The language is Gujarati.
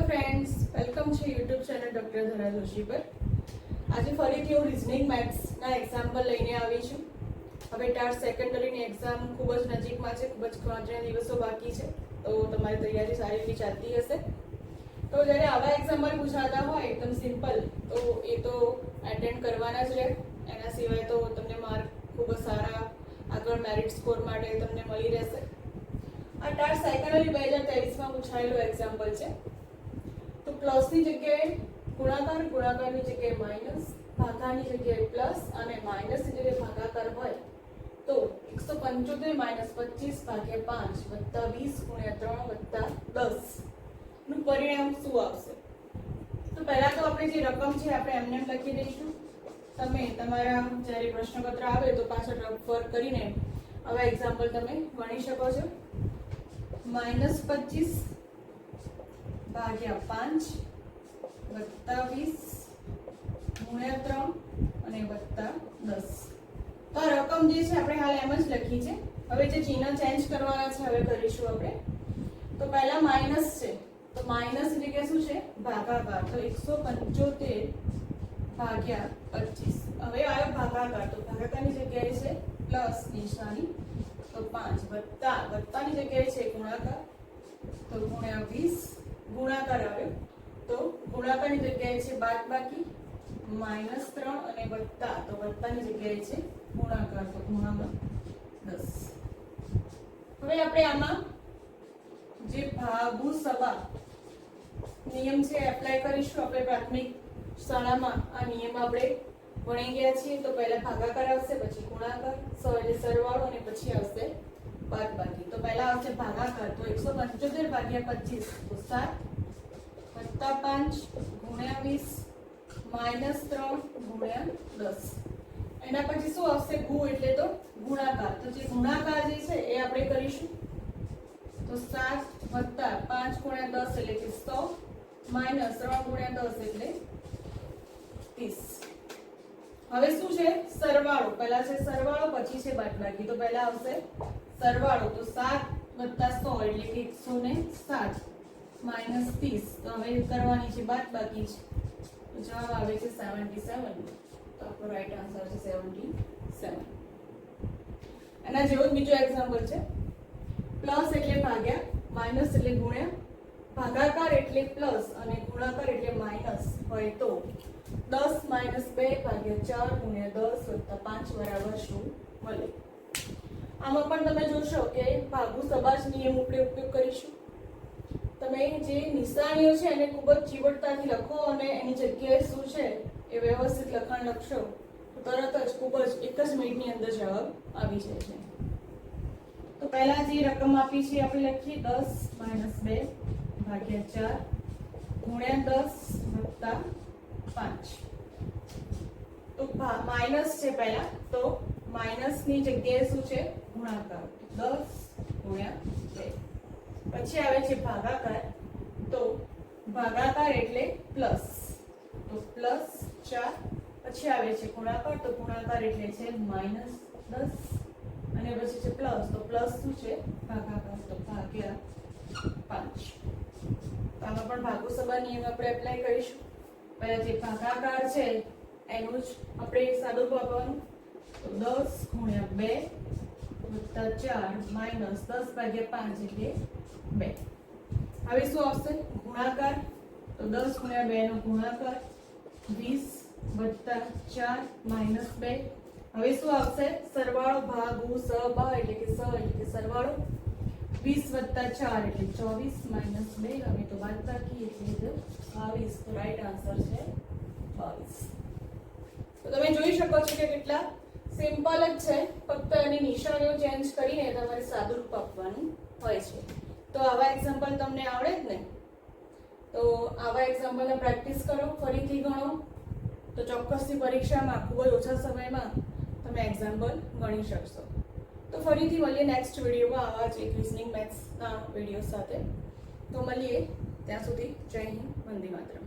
ફ્રેન્ડ્સ, વેલકમ છે યુટ્યુબ ચેનલ ડોક્ટર ધરા જોશી પર. આજે ફરીથી હું રિઝનિંગ મેથ્સના એક્ઝામ્પલ લઈને આવી છું. હવે ટાટ સેકન્ડરીની એક્ઝામ ખૂબ જ નજીકમાં છે, ખૂબ જ 5 દિવસો બાકી છે, તો તમારી તૈયારી સારી એવી ચાલતી હશે. તો જ્યારે આવા એક્ઝામ્પલ પૂછાતા હોય એકદમ સિમ્પલ, તો એ તો એટેન્ડ કરવાના જ રહે. એના સિવાય તો તમને માર્ક ખૂબ જ સારા આગળ મેરિટ સ્કોર માટે તમને મળી રહેશે. આ ટાટ સેકન્ડરી 2023માં પૂછાયેલું એક્ઝામ્પલ છે. તો પ્લસની જગ્યાએ ગુણાકાર, ગુણાકારની જગ્યાએ માઇનસ, ભાગાની જગ્યાએ પ્લસ અને માઇનસની જગ્યાએ ભાગાકાર હોય તો 175 માઇનસ 25 ભાગ્યા 5 વત્તા 20 ગુણ્યા 3 વત્તા 10 નું પરિણામ શું આવશે? તો પહેલા તો આપણે જે રકમ છે આપણે એમને એમ લખી દઈશું. તમે તમારા જ્યારે પ્રશ્નપત્ર આવે તો પાછળ રફ વર્ક કરીને આવા એક્ઝામ્પલ તમે ગણી શકો છો. -25 ભાગ્યા 5 વત્તા 20 ગુણ્યા 3 અને વત્તા 10. તો આ રકમ જે છે આપણે હાલ એમ જ લખી છે. હવે જે ચિહ્ન ચેન્જ કરવાના છે હવે કરીશું આપણે. તો પહેલા માઇનસ છે, તો માઇનસ એટલે કે શું છે? ભાગાકાર. તો 175 ભાગ્યા 25. હવે આવ્યો ભાગાકાર, તો ભાગાકારની જગ્યાએ છે પ્લસ નિશાની, તો 5 વત્તા વત્તાની જગ્યાએ છે ગુણાકાર, તો ગુણ્યા 20 ગુણાકાર આવ્યો, તો ગુણાકારની જગ્યાએ છે બાદબાકી -3 અને વત્તા, તો વત્તાની જગ્યાએ છે ગુણાકાર, તો ગુણામાં 10. હવે આપણે આમાં જે ભાગુ સબા નિયમ છે એપ્લાય કરીશું. આપણે પ્રાથમિક શાળામાં આ નિયમ આપણે ભણી ગયા છીએ. તો પહેલા ભાગાકાર આવશે, પછી ગુણાકાર, એટલે સરવાળો, અને પછી આવશે બાદબાકી. તો પહેલા આવશે ભાગાકાર, તો 175 ભાગ્યા 25 તો 7 વત્તા 5 ગુણ્યા 20 -3 ગુણ્યા 10. એના પછી શું આવશે? ગુ એટલે તો ગુણાકાર. તો જે ગુણાકાર જે છે એ આપણે કરીશું. તો 7 વત્તા 5 ગુણ્યા 10 એટલે કે 100 -3 ગુણ્યા 10 એટલે 30. હવે શું છે? સરવાળો. પહેલા છે સરવાળો, પછી છે બાદબાકી. તો પહેલા આવશે સરવાળો, તો 7 વત્તા 100 એટલે કે 107 -30. તો હવે કરવાની છે બાદબાકી છે, તો જવાબ આવે છે 77. તો આપણો રાઈટ આન્સર છે 77. એના જેવો જ બીજો એક્ઝામ્પલ છે. પ્લસ એટલે ભાગ્યા, માઇનસ એટલે ગુણ્યા, ભાગાકાર એટલે પ્લસ અને ગુણાકાર એટલે માઇનસ હોય તો 10 - 2 ભાગ્યા 4 ગુણ્યા 10 વત્તા 5 બરાબર શું મળે? આમાં પણ તમે જોશો કે ભાગુ સબાજ નિયમ આપણે ઉપયોગ કરીશું. તમે જે નિશાનીઓ છે એને ખૂબ જ ચીવટતાથી લખો અને એની જગ્યાએ શું છે એ વ્યવસ્થિત લખાણ લખશો તો તરત જ ખૂબ જ એક જ મિનિટની અંદર જવાબ આવી જાય છે. તો પહેલા જે રકમ આપી છે આપણે લખીએ 10 - 2 ભાગ્યા 4 ગુણ્યા 10 વત્તા 5. તો માઇનસ છે પહેલા, તો માઇનસની જગ્યાએ શું છે? ગુણાકાર, 10 ગુણ્યા 2. પછી આવે છે ભાગાકાર, તો ભાગાકાર એટલે પ્લસ, તો પ્લસ 4. પછી આવે છે ગુણાકાર, તો ગુણાકાર એટલે છે -10 અને પછી છે પ્લસ, તો પ્લસ શું છે? ભાગાકાર, તો ભાગ્યા 5. તો આમાં પણ ભાગુ સબા નિયમ આપણે એપ્લાય કરીશું. પહેલા જે ભાગાકાર છે એનું જ આપણે સાદું આપવાનું, તો 10 ગુણ્યા 2 વત્તા 4 -10 ભાગ્યા 5 એટલે 2. હવે શું આવશે? ગુણાકાર, તો 10 ગુણ્યા 2 નો ગુણાકાર 20 વત્તા 4 -2. હવે શું આવશે? સરવાળો, ભાગુ સબા એટલે કે સરવાળો, 20 વત્તા 4 એટલે 24 -2 હવે તો બાદબાકી એટલે 22. તો રાઈટ આન્સર છે 22. તો તમે જોઈ શકો છો કે કેટલા સિમ્પલ જ છે, ફક્ત એની નિશાનીઓ ચેન્જ કરીને તમારે સાદું રૂપ આપવાનું હોય છે. તો આવા એક્ઝામ્પલ તમને આવડે જ ને? તો આવા એક્ઝામ્પલને પ્રેક્ટિસ કરો, ફરીથી ગણો, તો ચોક્કસથી પરીક્ષામાં ખૂબ જ ઓછા સમયમાં તમે એક્ઝામ્પલ ગણી શકશો. તો ફરીથી મળીએ નેક્સ્ટ વિડીયોમાં આવા જ એક રિઝનિંગ મેથ્સના વિડીયો સાથે. તો મળીએ, ત્યાં સુધી જય હિન્દ, વંદે માતરમ.